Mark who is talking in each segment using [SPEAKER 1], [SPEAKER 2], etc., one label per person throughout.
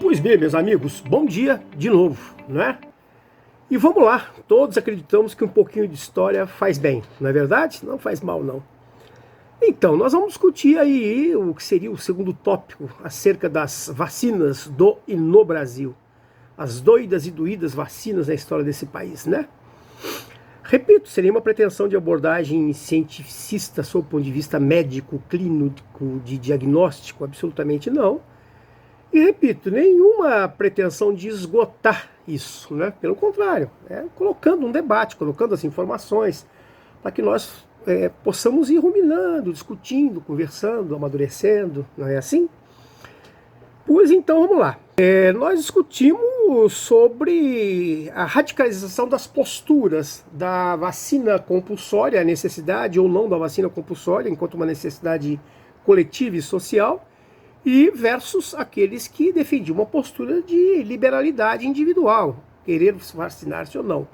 [SPEAKER 1] Pois bem, meus amigos, bom dia de novo, né? E vamos lá, todos acreditamos que um pouquinho de história faz bem, não é verdade? Não faz mal, não. Então, nós vamos discutir aí o que seria o segundo tópico acerca das vacinas do e no Brasil. As doidas e doídas vacinas na história desse país, né? Repito, seria uma pretensão de abordagem cientificista sob o ponto de vista médico, clínico, de diagnóstico, absolutamente não. E repito, nenhuma pretensão de esgotar isso, né? Pelo contrário, colocando um debate, colocando as informações, para que nós possamos ir ruminando, discutindo, conversando, amadurecendo, não é assim? Pois então, vamos lá. Nós discutimos sobre a radicalização das posturas da vacina compulsória, a necessidade ou não da vacina compulsória, enquanto uma necessidade coletiva e social, e versus aqueles que defendiam uma postura de liberalidade individual, querer vacinar-se ou não.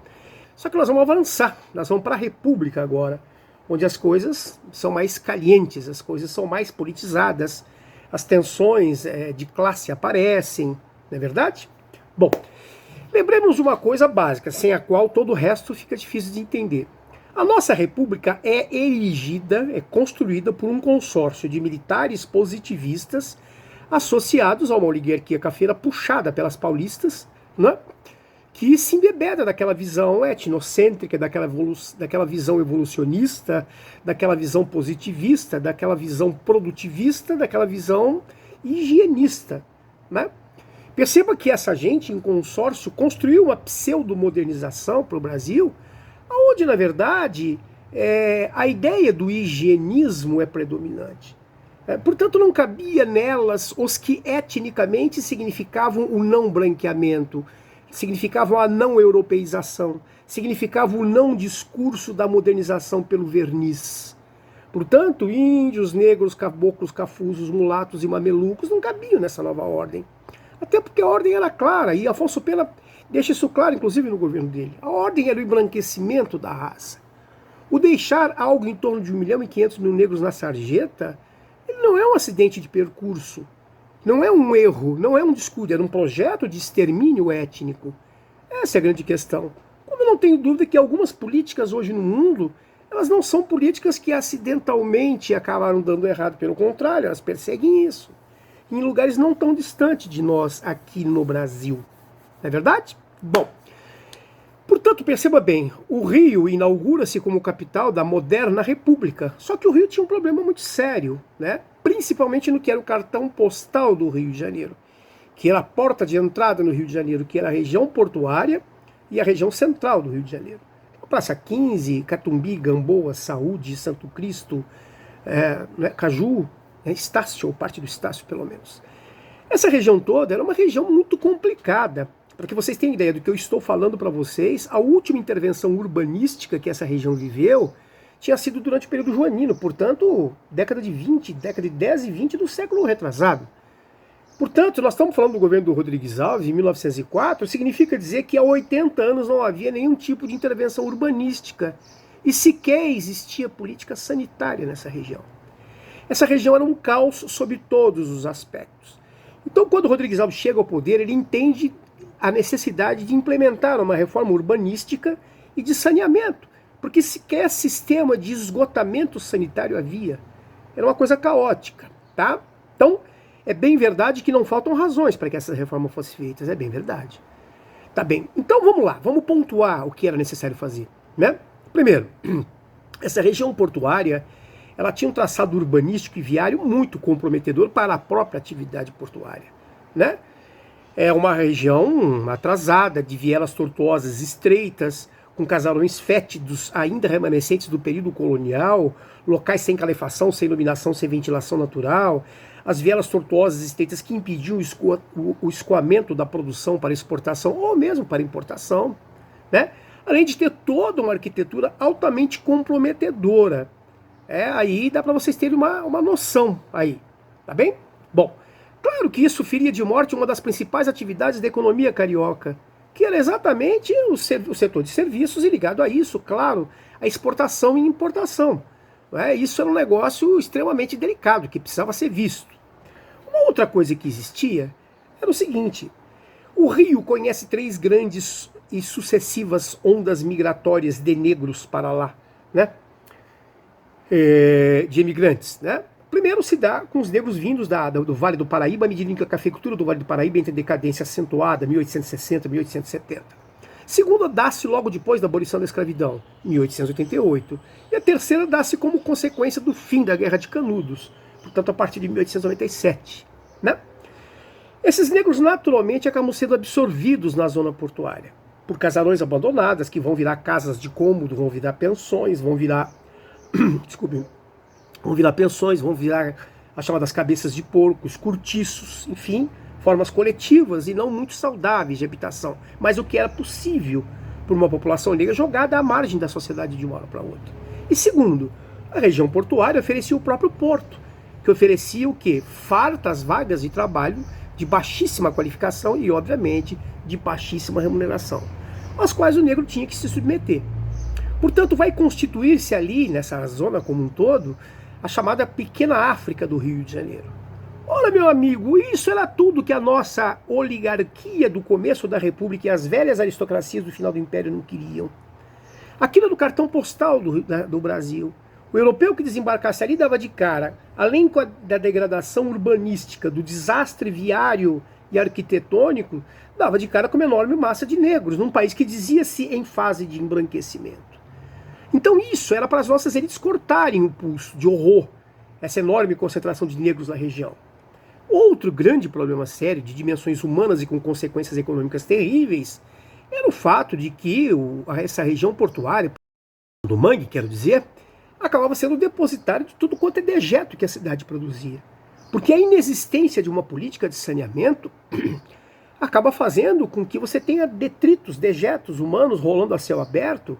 [SPEAKER 1] Só que nós vamos avançar, nós vamos para a República agora, onde as coisas são mais calientes, as coisas são mais politizadas, as tensões de classe aparecem, não é verdade? Bom, lembremos de uma coisa básica, sem a qual todo o resto fica difícil de entender. A nossa república é erigida, é construída por um consórcio de militares positivistas associados a uma oligarquia cafeira puxada pelas paulistas, né? Que se embebeda daquela visão etnocêntrica, daquela visão evolucionista, daquela visão positivista, daquela visão produtivista, daquela visão higienista, né? Perceba que essa gente em consórcio construiu uma pseudo-modernização para o Brasil, onde, na verdade, a ideia do higienismo é predominante. Portanto, não cabia nelas os que etnicamente significavam o não branqueamento, significavam a não europeização, significavam o não discurso da modernização pelo verniz. Portanto, índios, negros, caboclos, cafusos, mulatos e mamelucos não cabiam nessa nova ordem. Até porque a ordem era clara, e Afonso Pena deixa isso claro, inclusive, no governo dele. A ordem era o embranquecimento da raça. O deixar algo em torno de 1.500.000 negros na sarjeta, ele não é um acidente de percurso, não é um erro, não é um descuido, era um projeto de extermínio étnico. Essa é a grande questão. Como eu não tenho dúvida que algumas políticas hoje no mundo, elas não são políticas que acidentalmente acabaram dando errado, pelo contrário, elas perseguem isso. Em lugares não tão distantes de nós aqui no Brasil. Não é verdade? Bom, portanto, perceba bem, o Rio inaugura-se como capital da moderna república, só que o Rio tinha um problema muito sério, né? Principalmente no que era o cartão postal do Rio de Janeiro, que era a porta de entrada no Rio de Janeiro, que era a região portuária e a região central do Rio de Janeiro. A Praça 15, Catumbi, Gamboa, Saúde, Santo Cristo, Caju, Estácio, ou parte do Estácio pelo menos. Essa região toda era uma região muito complicada. Para que vocês tenham ideia do que eu estou falando para vocês, a última intervenção urbanística que essa região viveu tinha sido durante o período joanino, portanto, década de 10 e 20 do século retrasado. Portanto, nós estamos falando do governo do Rodrigues Alves, em 1904, significa dizer que há 80 anos não havia nenhum tipo de intervenção urbanística e sequer existia política sanitária nessa região. Essa região era um caos sob todos os aspectos. Então, quando o Rodrigues Alves chega ao poder, ele entende a necessidade de implementar uma reforma urbanística e de saneamento, porque sequer sistema de esgotamento sanitário havia. Era uma coisa caótica, tá? Então, é bem verdade que não faltam razões para que essa reforma fosse feita, é bem verdade. Tá bem, então vamos lá, vamos pontuar o que era necessário fazer, né? Primeiro, essa região portuária, ela tinha um traçado urbanístico e viário muito comprometedor para a própria atividade portuária, né? É uma região atrasada, de vielas tortuosas estreitas, com casarões fétidos ainda remanescentes do período colonial, locais sem calefação, sem iluminação, sem ventilação natural, as vielas tortuosas estreitas que impediam o escoamento da produção para exportação ou mesmo para importação, né? Além de ter toda uma arquitetura altamente comprometedora. Aí dá para vocês terem uma noção aí, tá bem? Bom, claro que isso feria de morte uma das principais atividades da economia carioca, que era exatamente o setor de serviços e ligado a isso, claro, a exportação e importação. Isso era um negócio extremamente delicado, que precisava ser visto. Uma outra coisa que existia era o seguinte: o Rio conhece 3 grandes e sucessivas ondas migratórias de negros para lá, né? De imigrantes, né? Primeiro se dá com os negros vindos do Vale do Paraíba, à medida em que a cafeicultura do Vale do Paraíba entra em decadência acentuada, 1860, 1870. Segunda dá-se logo depois da abolição da escravidão, 1888. E a terceira dá-se como consequência do fim da Guerra de Canudos, portanto a partir de 1897, né? Esses negros naturalmente acabam sendo absorvidos na zona portuária, por casarões abandonadas, que vão virar casas de cômodo, vão virar pensões, vão virar pensões, vão virar as chamadas cabeças de porcos, cortiços, enfim, formas coletivas e não muito saudáveis de habitação, mas o que era possível por uma população negra jogada à margem da sociedade de uma hora para outra. E segundo, a região portuária oferecia o próprio porto, que oferecia o quê? Fartas vagas de trabalho de baixíssima qualificação e, obviamente, de baixíssima remuneração, às quais o negro tinha que se submeter. Portanto, vai constituir-se ali, nessa zona como um todo, a chamada Pequena África do Rio de Janeiro. Ora, meu amigo, isso era tudo que a nossa oligarquia do começo da República e as velhas aristocracias do final do Império não queriam. Aquilo era o cartão postal do Brasil. O europeu que desembarcasse ali dava de cara, além da degradação urbanística, do desastre viário e arquitetônico, dava de cara com uma enorme massa de negros, num país que dizia-se em fase de embranquecimento. Então isso era para as nossas elites cortarem o pulso de horror, essa enorme concentração de negros na região. Outro grande problema sério, de dimensões humanas e com consequências econômicas terríveis, era o fato de que essa região portuária, do mangue, quero dizer, acabava sendo o depositário de tudo quanto é dejeto que a cidade produzia. Porque a inexistência de uma política de saneamento acaba fazendo com que você tenha detritos, dejetos humanos rolando a céu aberto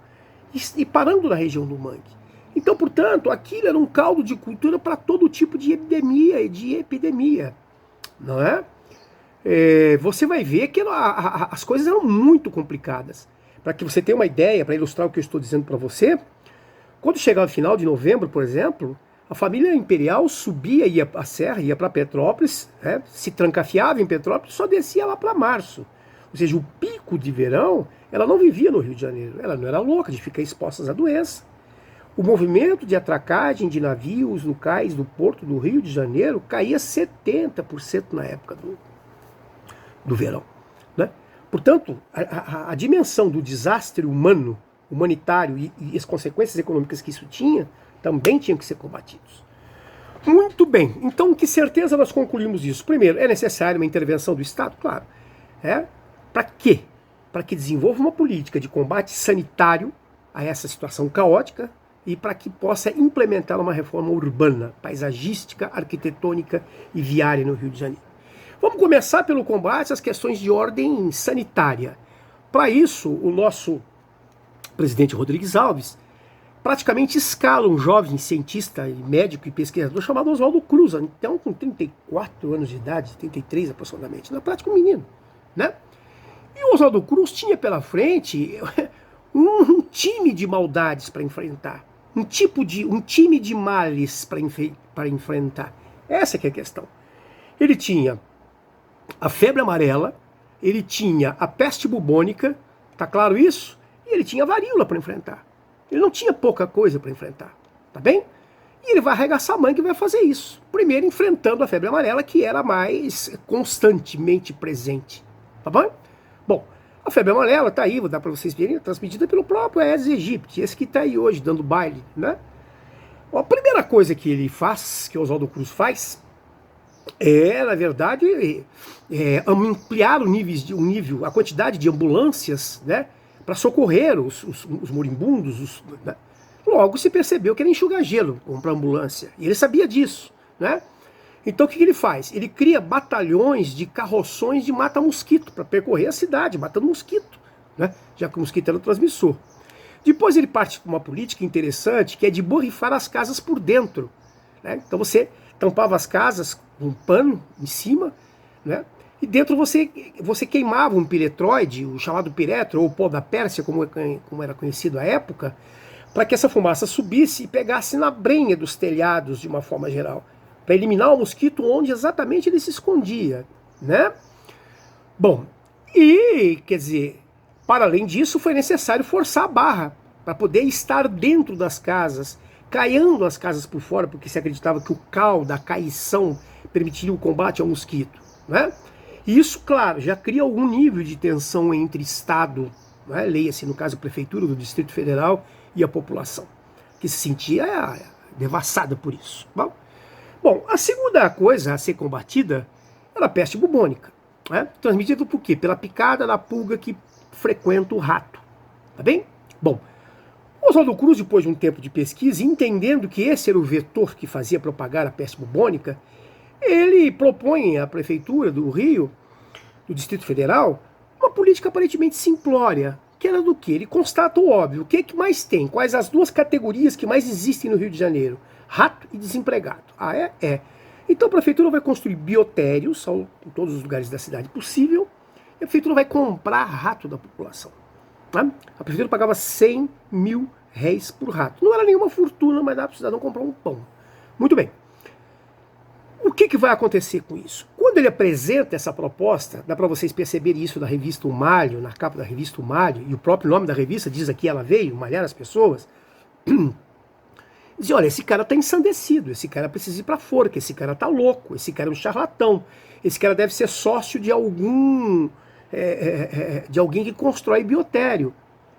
[SPEAKER 1] e parando na região do mangue. Então, portanto, aquilo era um caldo de cultura para todo tipo de epidemia, não é? Você vai ver que as coisas eram muito complicadas. Para que você tenha uma ideia, para ilustrar o que eu estou dizendo para você, quando chegava o final de novembro, por exemplo, a família imperial subia, ia a serra, ia para Petrópolis, se trancafiava em Petrópolis, só descia lá para março. Ou seja, o pico de verão, ela não vivia no Rio de Janeiro. Ela não era louca de ficar exposta à doença. O movimento de atracagem de navios no cais do Porto do Rio de Janeiro caía 70% na época do verão, né? Portanto, a dimensão do desastre humanitário e as consequências econômicas que isso tinha, também tinham que ser combatidos. Muito bem, então que certeza nós concluímos isso? Primeiro, é necessária uma intervenção do Estado? Claro. Para quê? Para que desenvolva uma política de combate sanitário a essa situação caótica e para que possa implementar uma reforma urbana, paisagística, arquitetônica e viária no Rio de Janeiro. Vamos começar pelo combate às questões de ordem sanitária. Para isso, o nosso presidente Rodrigues Alves praticamente escala um jovem cientista, médico e pesquisador chamado Oswaldo Cruz, então com 34 anos de idade, 33 aproximadamente, na prática um menino, né? E o Oswaldo Cruz tinha pela frente um time de maldades para enfrentar, um time de males para enfrentar. Essa que é a questão. Ele tinha a febre amarela, ele tinha a peste bubônica, tá claro isso? E ele tinha a varíola para enfrentar. Ele não tinha pouca coisa para enfrentar, tá bem? E ele vai arregaçar a manga e vai fazer isso. Primeiro enfrentando a febre amarela, que era mais constantemente presente, tá bom? Bom, a febre amarela tá aí, vou dar para vocês verem, transmitida pelo próprio Aedes aegypti, esse que tá aí hoje dando baile, né? A primeira coisa que ele faz, que o Oswaldo Cruz faz, na verdade, ampliar a quantidade de ambulâncias, né, para socorrer os moribundos. Né? Logo se percebeu que era enxugar gelo para ambulância, e ele sabia disso, né? Então o que ele faz? Ele cria batalhões de carroções de mata-mosquito para percorrer a cidade, matando mosquito, né? Já que o mosquito era o transmissor. Depois ele parte para uma política interessante, que é de borrifar as casas por dentro, né? Então você tampava as casas com um pano em cima, né? E dentro você queimava um piretroide, o chamado piretro, ou pó da Pérsia, como era conhecido à época, para que essa fumaça subisse e pegasse na brenha dos telhados de uma forma geral, para eliminar o mosquito onde exatamente ele se escondia, né? Bom, e, quer dizer, para além disso, foi necessário forçar a barra para poder estar dentro das casas, caiando as casas por fora, porque se acreditava que o cal da caição permitiria o combate ao mosquito, né? E isso, claro, já cria algum nível de tensão entre Estado, né? Leia-se, no caso, a Prefeitura do Distrito Federal e a população, que se sentia devassada por isso. Bom, a segunda coisa a ser combatida era a peste bubônica, né? Transmitida por quê? Pela picada da pulga que frequenta o rato, tá bem? Bom, Oswaldo Cruz, depois de um tempo de pesquisa, entendendo que esse era o vetor que fazia propagar a peste bubônica, ele propõe à Prefeitura do Rio, do Distrito Federal, uma política aparentemente simplória, que era do quê? Ele constata o óbvio. O que é que mais tem? Quais as duas categorias que mais existem no Rio de Janeiro? Rato e desempregado. Ah, é? É. Então a Prefeitura vai construir biotérios em todos os lugares da cidade possível, e a Prefeitura vai comprar rato da população. Tá? A Prefeitura pagava 100 mil réis por rato. Não era nenhuma fortuna, mas dava para o cidadão comprar um pão. Muito bem. O que vai acontecer com isso? Quando ele apresenta essa proposta, dá para vocês perceberem isso na revista O Malho, na capa da revista O Malho, e o próprio nome da revista diz aqui, ela veio malhar as pessoas. Diz, olha, esse cara está ensandecido, esse cara precisa ir para a forca, esse cara está louco, esse cara é um charlatão, esse cara deve ser sócio de alguém que constrói biotério.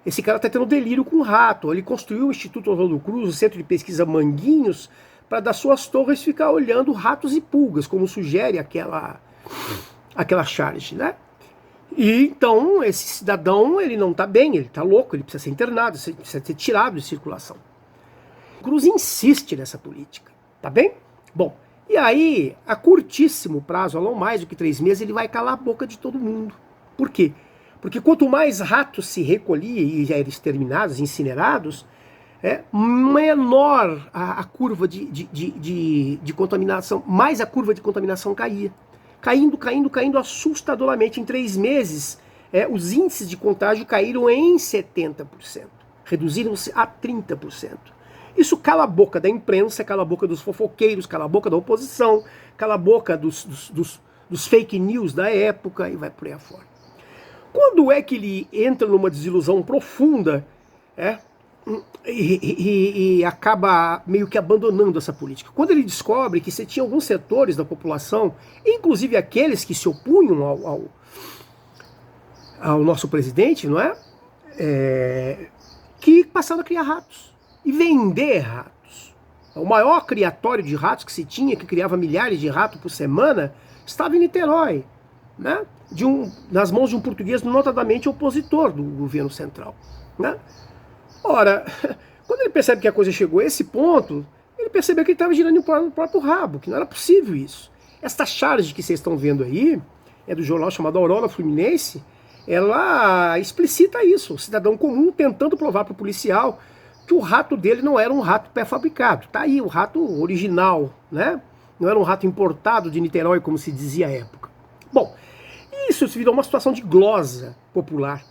[SPEAKER 1] Esse cara está tendo delírio com rato. Ele construiu o Instituto Oswaldo Cruz, o Centro de Pesquisa Manguinhos, para das suas torres ficar olhando ratos e pulgas, como sugere aquela charge, né? E então esse cidadão, ele não está bem, ele está louco, ele precisa ser internado, precisa ser tirado de circulação. Cruz insiste nessa política, tá bem? Bom, e aí, a curtíssimo prazo, a não mais do que 3 meses, ele vai calar a boca de todo mundo. Por quê? Porque quanto mais ratos se recolhia e já eram exterminados, incinerados, menor a curva de contaminação, mais a curva de contaminação caía. Caindo assustadoramente. Em 3 meses, os índices de contágio caíram em 70%, reduziram-se a 30%. Isso cala a boca da imprensa, cala a boca dos fofoqueiros, cala a boca da oposição, cala a boca dos fake news da época e vai por aí afora. Quando é que ele entra numa desilusão profunda e acaba meio que abandonando essa política? Quando ele descobre que você tinha alguns setores da população, inclusive aqueles que se opunham ao nosso presidente, não é? Que passaram a criar ratos e vender ratos. O maior criatório de ratos que se tinha, que criava milhares de ratos por semana, estava em Niterói, né? Nas mãos de um português notadamente opositor do governo central, né? Ora, quando ele percebe que a coisa chegou a esse ponto, ele percebeu que ele estava girando no próprio rabo, que não era possível isso. Esta charge que vocês estão vendo aí, é do jornal chamado Aurora Fluminense, ela explicita isso, o cidadão comum tentando provar para o policial que o rato dele não era um rato pré-fabricado. Tá aí o rato original, né? Não era um rato importado de Niterói, como se dizia à época. Bom, isso virou uma situação de glosa popular,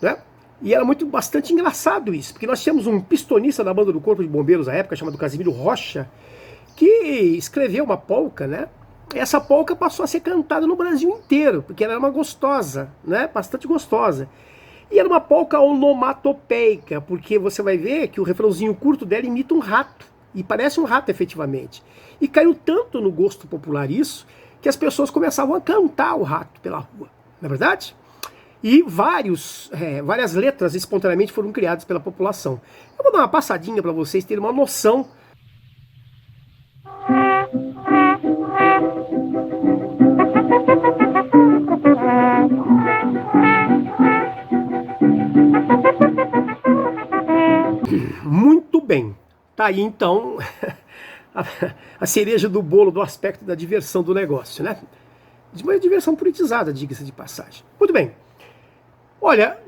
[SPEAKER 1] né? E era bastante engraçado isso, porque nós tínhamos um pistonista da banda do Corpo de Bombeiros à época, chamado Casimiro Rocha, que escreveu uma polca, né? Essa polca passou a ser cantada no Brasil inteiro, porque ela era uma gostosa, né? Bastante gostosa. E era uma polca onomatopeica, porque você vai ver que o refrãozinho curto dela imita um rato, e parece um rato efetivamente. E caiu tanto no gosto popular isso, que as pessoas começavam a cantar o rato pela rua, não é verdade? E várias letras espontaneamente foram criadas pela população. Eu vou dar uma passadinha para vocês terem uma noção. Muito bem. Tá aí então a cereja do bolo do aspecto da diversão do negócio, né? De uma diversão politizada, diga-se de passagem. Muito bem. Olha,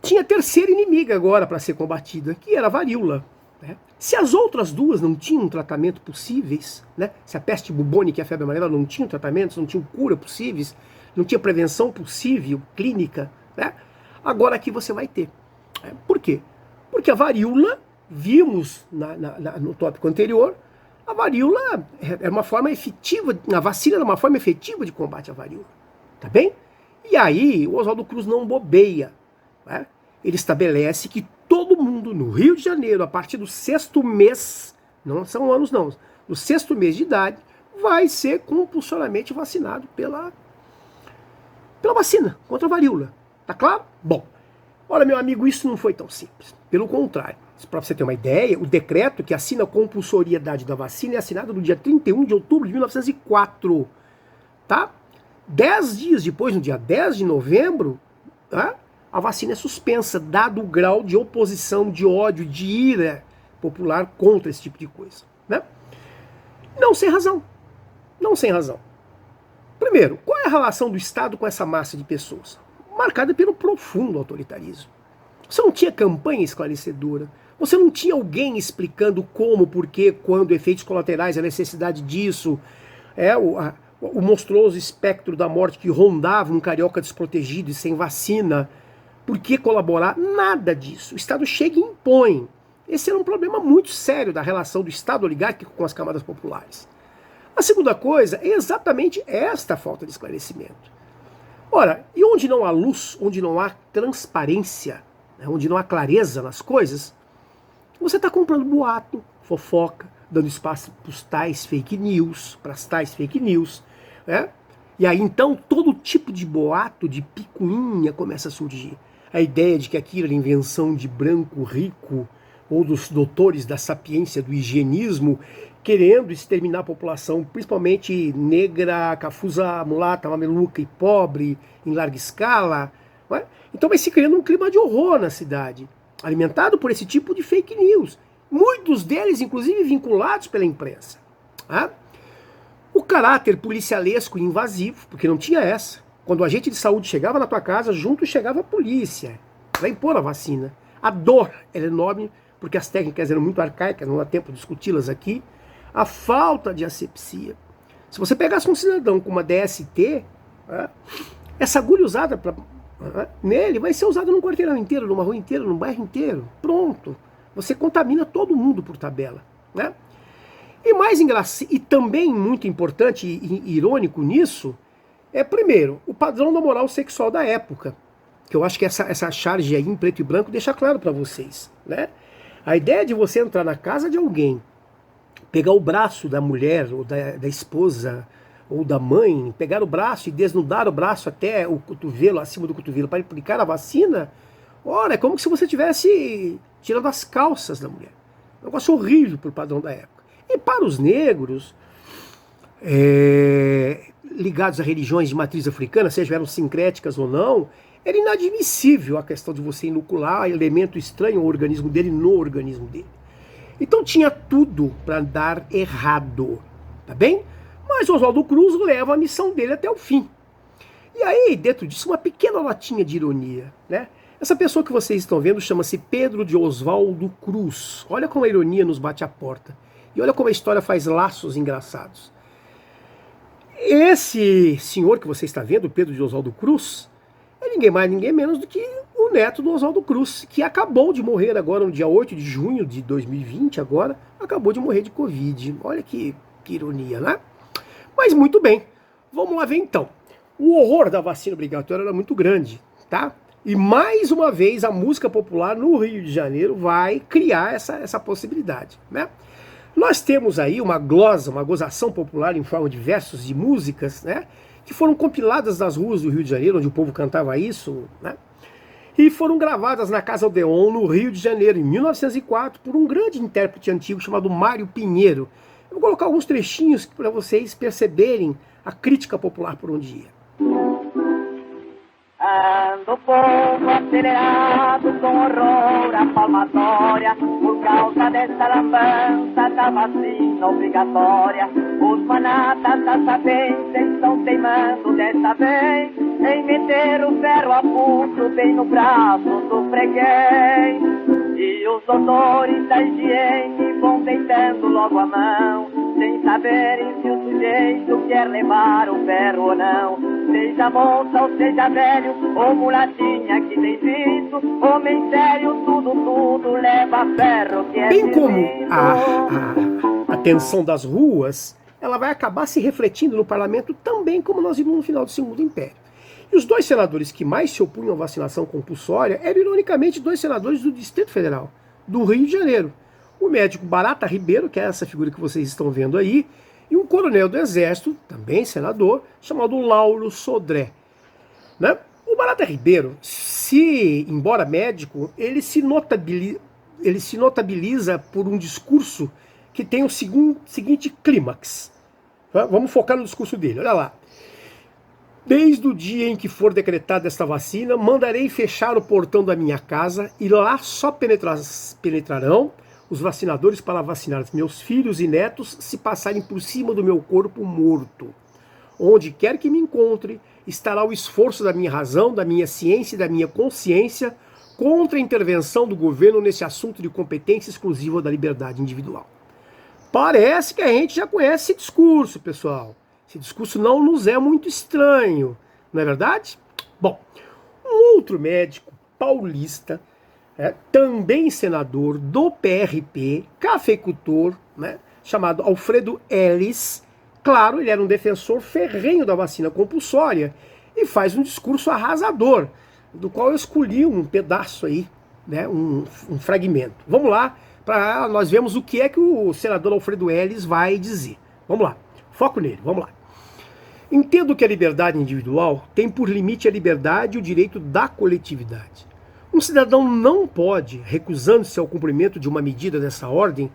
[SPEAKER 1] tinha a terceira inimiga agora para ser combatida, que era a varíola, né? Se as outras duas não tinham tratamento possíveis, né? Se a peste bubônica e a febre amarela não tinham tratamentos, não tinham cura possíveis, não tinha prevenção possível, clínica, né? Agora aqui você vai ter. Por quê? Porque a varíola, vimos no tópico anterior, a varíola é uma forma efetiva, a vacina é uma forma efetiva de combate à varíola, tá bem? E aí o Oswaldo Cruz não bobeia, né? Ele estabelece que todo mundo no Rio de Janeiro, a partir do 6º mês, não são anos não, no 6º mês de idade, vai ser compulsoriamente vacinado pela vacina contra a varíola. Tá claro? Bom, olha, meu amigo, isso não foi tão simples. Pelo contrário, para você ter uma ideia, o decreto que assina a compulsoriedade da vacina é assinado no dia 31 de outubro de 1904. Tá? 10 dias depois, no dia 10 de novembro, tá? A vacina é suspensa, dado o grau de oposição, de ódio, de ira popular contra esse tipo de coisa. Né? Não sem razão. Não sem razão. Primeiro, qual é a relação do Estado com essa massa de pessoas? Marcada pelo profundo autoritarismo. Você não tinha campanha esclarecedora. Você não tinha alguém explicando como, porquê, quando, efeitos colaterais, a necessidade disso. O monstruoso espectro da morte que rondava um carioca desprotegido e sem vacina. Por que colaborar? Nada disso. O Estado chega e impõe. Esse era um problema muito sério da relação do Estado oligárquico com as camadas populares. A segunda coisa é exatamente esta falta de esclarecimento. Ora, e onde não há luz, onde não há transparência, né, onde não há clareza nas coisas, você está comprando boato, fofoca, dando espaço para as tais fake news, né? E aí então todo tipo de boato, de picuinha começa a surgir. A ideia de que aquilo era invenção de branco rico ou dos doutores da sapiência, do higienismo, querendo exterminar a população, principalmente negra, cafusa, mulata, mameluca e pobre, em larga escala. Não é? Então vai se criando um clima de horror na cidade, alimentado por esse tipo de fake news. Muitos deles, inclusive, vinculados pela imprensa. Tá? O caráter policialesco e invasivo, porque não tinha essa. Quando o agente de saúde chegava na tua casa, junto chegava a polícia para impor a vacina. A dor era enorme, porque as técnicas eram muito arcaicas, não há tempo de discuti-las aqui. A falta de asepsia. Se você pegasse um cidadão com uma DST, essa agulha usada nele vai ser usada num quarteirão inteiro, numa rua inteira, num bairro inteiro. Pronto. Você contamina todo mundo por tabela. Né? E mais engraçado, e também muito importante e irônico nisso, é primeiro, o padrão da moral sexual da época. Que eu acho que essa charge aí em preto e branco deixa claro para vocês. Né? A ideia de você entrar na casa de alguém, pegar o braço da mulher, ou da esposa, ou da mãe, pegar o braço e desnudar o braço até o cotovelo, acima do cotovelo, para aplicar a vacina, ora, é como se você estivesse tirando as calças da mulher. Um negócio horrível para o padrão da época. E para os negros, ligados a religiões de matriz africana, sejam elas sincréticas ou não, era inadmissível a questão de você inocular elemento estranho ao organismo dele no organismo dele. Então tinha tudo para dar errado, tá bem? Mas Oswaldo Cruz leva a missão dele até o fim. E aí, dentro disso, uma pequena latinha de ironia, né? Essa pessoa que vocês estão vendo chama-se Pedro de Oswaldo Cruz. Olha como a ironia nos bate à porta. E olha como a história faz laços engraçados. Esse senhor que você está vendo, Pedro de Oswaldo Cruz, é ninguém mais, ninguém menos do que o neto do Oswaldo Cruz, que acabou de morrer agora no dia 8 de junho de 2020, agora, acabou de morrer de Covid. Olha que ironia, né? Mas muito bem, vamos lá ver então. O horror da vacina obrigatória era muito grande, tá? E mais uma vez a música popular no Rio de Janeiro vai criar essa possibilidade, né? Nós temos aí uma glosa, uma gozação popular em forma de versos de músicas, né? Que foram compiladas nas ruas do Rio de Janeiro, onde o povo cantava isso, né? E foram gravadas na Casa Odeon, no Rio de Janeiro, em 1904, por um grande intérprete antigo chamado Mário Pinheiro. Eu vou colocar alguns trechinhos para vocês perceberem a crítica popular por um dia.
[SPEAKER 2] Anda o povo acelerado com horror a palmatória por causa dessa lambança da vacina obrigatória. Os manatas da sapiência estão teimando dessa vez em meter o ferro a pulso bem no braço do freguês. E os doutores da higiene vão deitando logo a mão, sem saberem se o sujeito quer levar o ferro ou não. Seja moça ou seja velho, ou mulatinha que tem visto, homem sério, tudo leva ferro que é
[SPEAKER 1] bem como a tensão das ruas, ela vai acabar se refletindo no parlamento também, como nós vimos no final do Segundo Império. E os dois senadores que mais se opunham à vacinação compulsória eram, ironicamente, dois senadores do Distrito Federal, do Rio de Janeiro. O médico Barata Ribeiro, que é essa figura que vocês estão vendo aí, e um coronel do Exército, também senador, chamado Lauro Sodré. Né? O Barata Ribeiro, embora médico, ele se notabiliza por um discurso que tem o seguinte clímax. Vamos focar no discurso dele, olha lá. Desde o dia em que for decretada esta vacina, mandarei fechar o portão da minha casa e lá só penetrarão os vacinadores para vacinar meus filhos e netos se passarem por cima do meu corpo morto. Onde quer que me encontre, estará o esforço da minha razão, da minha ciência e da minha consciência contra a intervenção do governo nesse assunto de competência exclusiva da liberdade individual. Parece que a gente já conhece esse discurso, pessoal. Esse discurso não nos é muito estranho, não é verdade? Bom, um outro médico paulista, também senador do PRP, cafeicultor, né, chamado Alfredo Ellis, claro, ele era um defensor ferrenho da vacina compulsória e faz um discurso arrasador, do qual eu escolhi um pedaço aí, né, um fragmento. Vamos lá, para nós vermos o que é que o senador Alfredo Ellis vai dizer. Vamos lá, foco nele, vamos lá. Entendo que a liberdade individual tem por limite a liberdade e o direito da coletividade. Um cidadão não pode, recusando-se ao cumprimento de uma medida dessa ordem,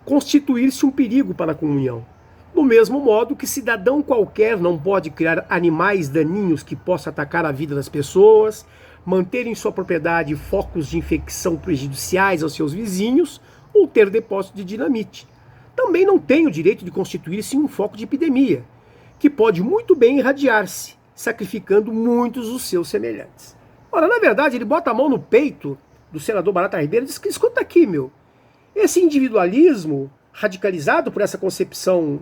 [SPEAKER 1] constituir-se um perigo para a comunhão. Do mesmo modo que cidadão qualquer não pode criar animais daninhos que possam atacar a vida das pessoas, manter em sua propriedade focos de infecção prejudiciais aos seus vizinhos ou ter depósito de dinamite. Também não tem o direito de constituir-se um foco de epidemia, que pode muito bem irradiar-se, sacrificando muitos dos seus semelhantes. Ora, na verdade, ele bota a mão no peito do senador Barata Ribeiro e diz que, escuta aqui, esse individualismo radicalizado por essa concepção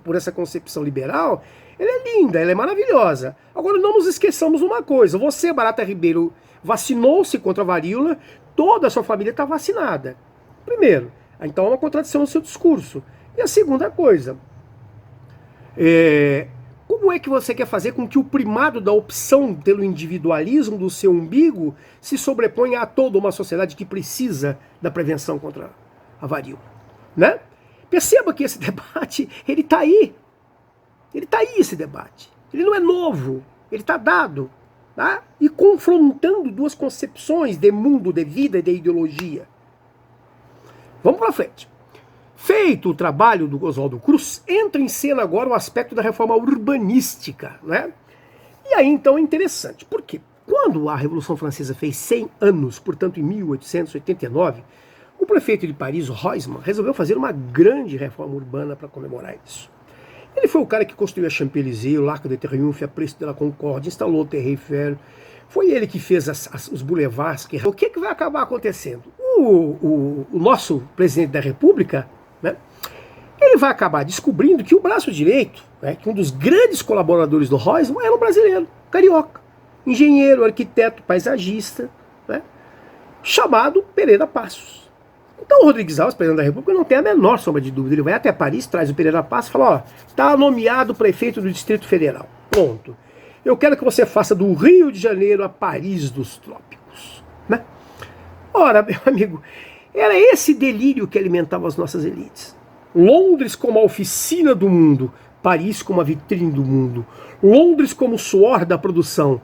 [SPEAKER 1] por essa concepção liberal, ela é linda, ela é maravilhosa. Agora, não nos esqueçamos uma coisa, você, Barata Ribeiro, vacinou-se contra a varíola, toda a sua família está vacinada. Primeiro, então há uma contradição no seu discurso. E a segunda coisa, como é que você quer fazer com que o primado da opção pelo individualismo do seu umbigo se sobreponha a toda uma sociedade que precisa da prevenção contra a varíola? Né? Perceba que esse debate, ele está aí. Ele está aí, esse debate. Ele não é novo, ele está dado. Tá? E confrontando duas concepções de mundo, de vida e de ideologia. Vamos para frente. Feito o trabalho do Oswaldo Cruz, entra em cena agora o aspecto da reforma urbanística. Né? E aí então é interessante, porque quando a Revolução Francesa fez 100 anos, portanto em 1889, o prefeito de Paris, Haussmann, resolveu fazer uma grande reforma urbana para comemorar isso. Ele foi o cara que construiu a Champs-Élysées, o Arco de Triomphe, a Place de la Concorde, instalou o Terre Eiffel. Foi ele que fez os boulevards. O que vai acabar acontecendo? O nosso presidente da República, né, ele vai acabar descobrindo que o braço direito, né, que um dos grandes colaboradores do Haussmann era um brasileiro, carioca, engenheiro, arquiteto, paisagista, né, chamado Pereira Passos. Então o Rodrigues Alves, presidente da República, não tem a menor sombra de dúvida. Ele vai até Paris, traz o Pereira Passos e fala, ó, está nomeado prefeito do Distrito Federal. Ponto. Eu quero que você faça do Rio de Janeiro a Paris dos trópicos. Né? Ora, meu amigo, era esse delírio que alimentava as nossas elites. Londres como a oficina do mundo, Paris como a vitrine do mundo. Londres como o suor da produção,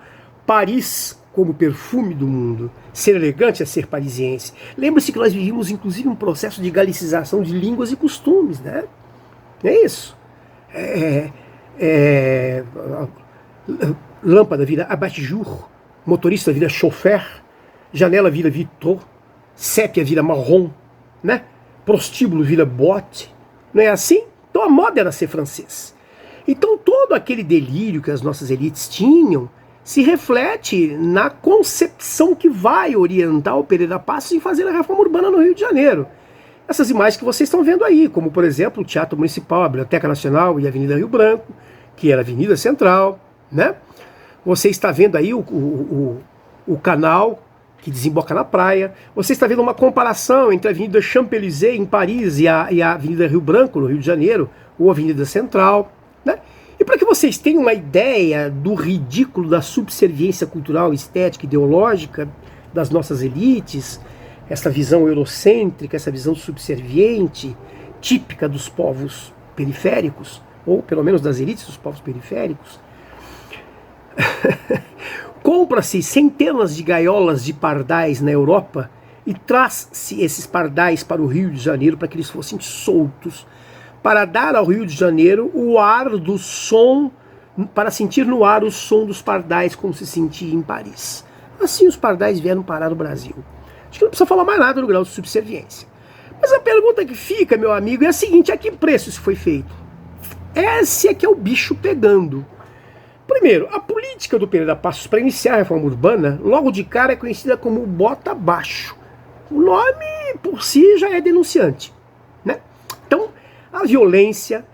[SPEAKER 1] Paris como perfume do mundo. Ser elegante é ser parisiense. Lembre-se que nós vivíamos, inclusive, um processo de galicização de línguas e costumes, né? É isso. Lâmpada vira abat-jour, motorista vira chauffeur, janela vira vitrô, sépia vira marrom, né? Prostíbulo vira bote. Não é assim? Então a moda era ser francês. Então todo aquele delírio que as nossas elites tinham se reflete na concepção que vai orientar o Pereira Passos em fazer a reforma urbana no Rio de Janeiro. Essas imagens que vocês estão vendo aí, como por exemplo o Teatro Municipal, a Biblioteca Nacional e a Avenida Rio Branco, que era a Avenida Central, né? Você está vendo aí o canal que desemboca na praia. Você está vendo uma comparação entre a Avenida Champs-Élysées em Paris e a Avenida Rio Branco, no Rio de Janeiro, ou a Avenida Central, né? E para que vocês tenham uma ideia do ridículo da subserviência cultural, estética, ideológica das nossas elites, essa visão eurocêntrica, essa visão subserviente, típica dos povos periféricos, ou pelo menos das elites dos povos periféricos, compra-se centenas de gaiolas de pardais na Europa e traz-se esses pardais para o Rio de Janeiro para que eles fossem soltos, para dar ao Rio de Janeiro o ar do som, para sentir no ar o som dos pardais como se sentia em Paris. Assim os pardais vieram parar no Brasil. Acho que não precisa falar mais nada no grau de subserviência. Mas a pergunta que fica, meu amigo, é a seguinte: a que preço isso foi feito? Esse é que é o bicho pegando. Primeiro, a política do Pereira Passos para iniciar a reforma urbana, logo de cara é conhecida como bota abaixo. O nome por si já é denunciante, né? Então, a violência,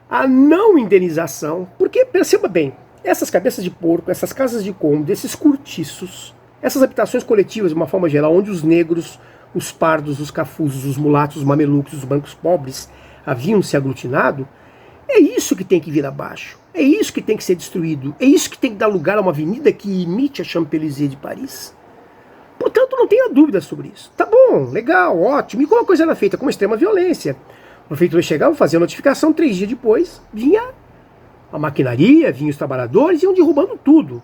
[SPEAKER 1] a não indenização, porque, perceba bem, essas cabeças de porco, essas casas de cômodo, esses cortiços, essas habitações coletivas de uma forma geral, onde os negros, os pardos, os cafuzos, os mulatos, os mamelucos, os brancos pobres haviam se aglutinado, é isso que tem que vir abaixo, é isso que tem que ser destruído, é isso que tem que dar lugar a uma avenida que imite a Champs-Élysées de Paris. Portanto, não tenha dúvida sobre isso. Tá bom, legal, ótimo. E como a coisa era feita com extrema violência? A prefeitura chegava, fazia a notificação, 3 dias depois vinha a maquinaria, vinham os trabalhadores, iam derrubando tudo.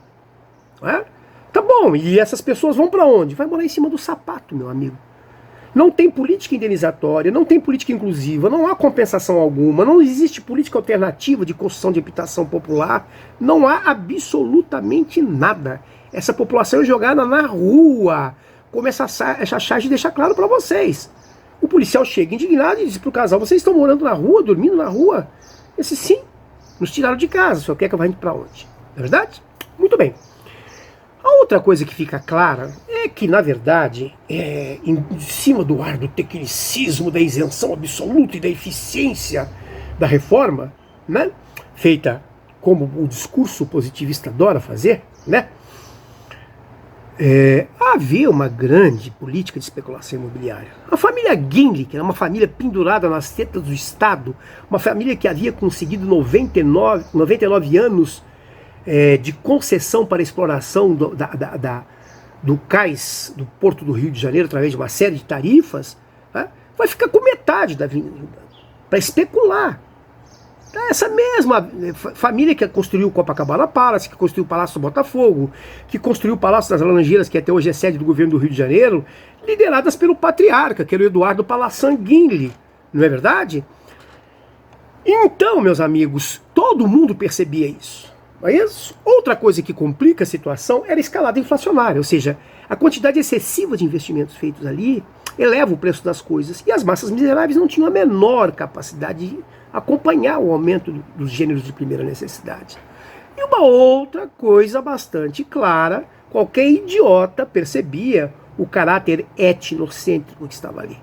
[SPEAKER 1] Não é? Tá bom, e essas pessoas vão para onde? Vai morar em cima do sapato, meu amigo. Não tem política indenizatória, não tem política inclusiva, não há compensação alguma, não existe política alternativa de construção de habitação popular, não há absolutamente nada. Essa população é jogada na rua, como essa charge deixa claro para vocês. O policial chega indignado e diz para o casal: vocês estão morando na rua, dormindo na rua? Esse sim, nos tiraram de casa, só quer que eu vá indo para onde? Não é verdade? Muito bem. A outra coisa que fica clara é que, na verdade, em cima do ar do tecnicismo, da isenção absoluta e da eficiência da reforma, né, feita como o discurso positivista adora fazer, né, havia uma grande política de especulação imobiliária. A família Guinle, que era uma família pendurada nas tetas do Estado, uma família que havia conseguido 99 anos de concessão para a exploração do cais do Porto do Rio de Janeiro através de uma série de tarifas, né, vai ficar com metade da avenida para especular. Essa mesma família que construiu o Copacabana Palace, que construiu o Palácio do Botafogo, que construiu o Palácio das Laranjeiras, que até hoje é sede do governo do Rio de Janeiro, lideradas pelo patriarca, que era o Eduardo Palassan Guinle, não é verdade? Então, meus amigos, todo mundo percebia isso. Mas outra coisa que complica a situação era a escalada inflacionária, ou seja, a quantidade excessiva de investimentos feitos ali eleva o preço das coisas, e as massas miseráveis não tinham a menor capacidade de acompanhar o aumento dos gêneros de primeira necessidade. E uma outra coisa bastante clara, qualquer idiota percebia o caráter etnocêntrico que estava ali.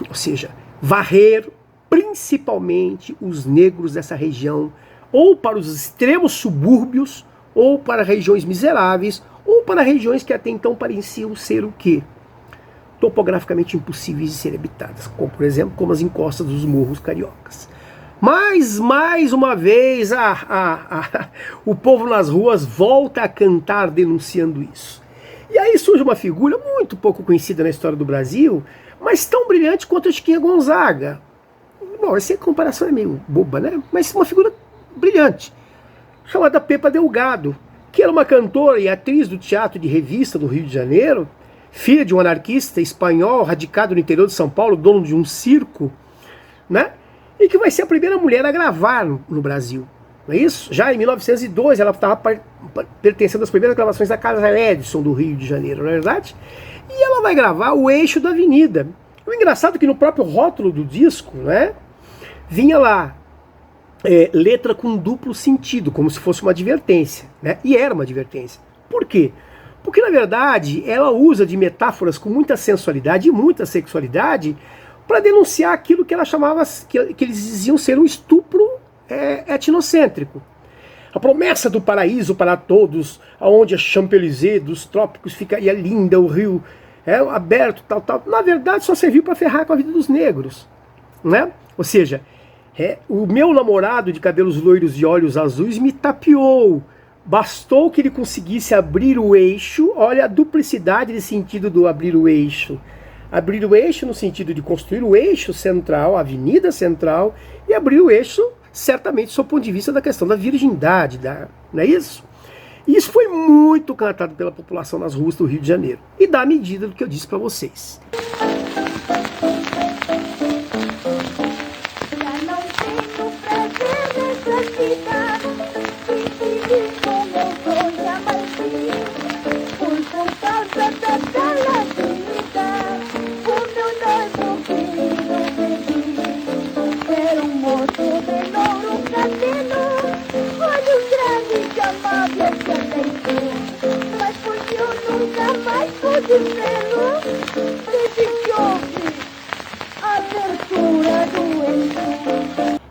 [SPEAKER 1] Ou seja, varrer principalmente os negros dessa região, ou para os extremos subúrbios, ou para regiões miseráveis, ou para regiões que até então pareciam ser o quê? Topograficamente impossíveis de serem habitadas, como por exemplo, como as encostas dos morros cariocas. Mas, mais uma vez, o povo nas ruas volta a cantar denunciando isso. E aí surge uma figura muito pouco conhecida na história do Brasil, mas tão brilhante quanto a Chiquinha Gonzaga. Bom, essa comparação é meio boba, né? Mas uma figura brilhante, chamada Pepa Delgado, que era uma cantora e atriz do teatro de revista do Rio de Janeiro, filha de um anarquista espanhol radicado no interior de São Paulo, dono de um circo, né? E que vai ser a primeira mulher a gravar no Brasil, não é isso? Já em 1902 ela estava pertencendo às primeiras gravações da Casa Edison do Rio de Janeiro, não é verdade? E ela vai gravar O Eixo da Avenida. O engraçado é que no próprio rótulo do disco, né, vinha lá letra com duplo sentido, como se fosse uma advertência, né? E era uma advertência. Por quê? Porque, na verdade, ela usa de metáforas com muita sensualidade e muita sexualidade para denunciar aquilo que ela chamava, que eles diziam ser um estupro etnocêntrico. A promessa do paraíso para todos, aonde a Champs-Élysées dos trópicos ficaria linda, o rio aberto, tal. Na verdade, só serviu para ferrar com a vida dos negros, né? Ou seja, O meu namorado de cabelos loiros e olhos azuis me tapeou. Bastou que ele conseguisse abrir o eixo. Olha a duplicidade de sentido do abrir o eixo. Abrir o eixo no sentido de construir o eixo central, a avenida central, e abrir o eixo, certamente, sob o ponto de vista da questão da virgindade, não é isso? E isso foi muito cantado pela população nas ruas do Rio de Janeiro. E dá a medida do que eu disse para vocês.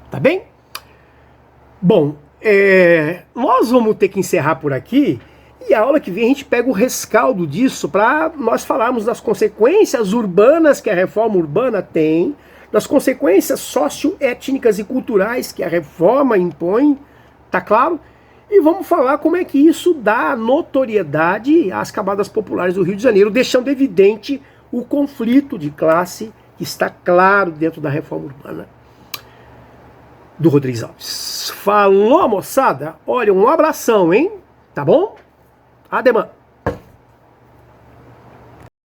[SPEAKER 1] Tá bem? Bom, nós vamos ter que encerrar por aqui, e a aula que vem a gente pega o rescaldo disso para nós falarmos das consequências urbanas que a reforma urbana tem, das consequências socioétnicas e culturais que a reforma impõe, tá claro? E vamos falar como é que isso dá notoriedade às camadas populares do Rio de Janeiro, deixando evidente o conflito de classe que está claro dentro da reforma urbana do Rodrigues Alves. Falou, moçada? Olha, um abração, hein? Tá bom? Ademã.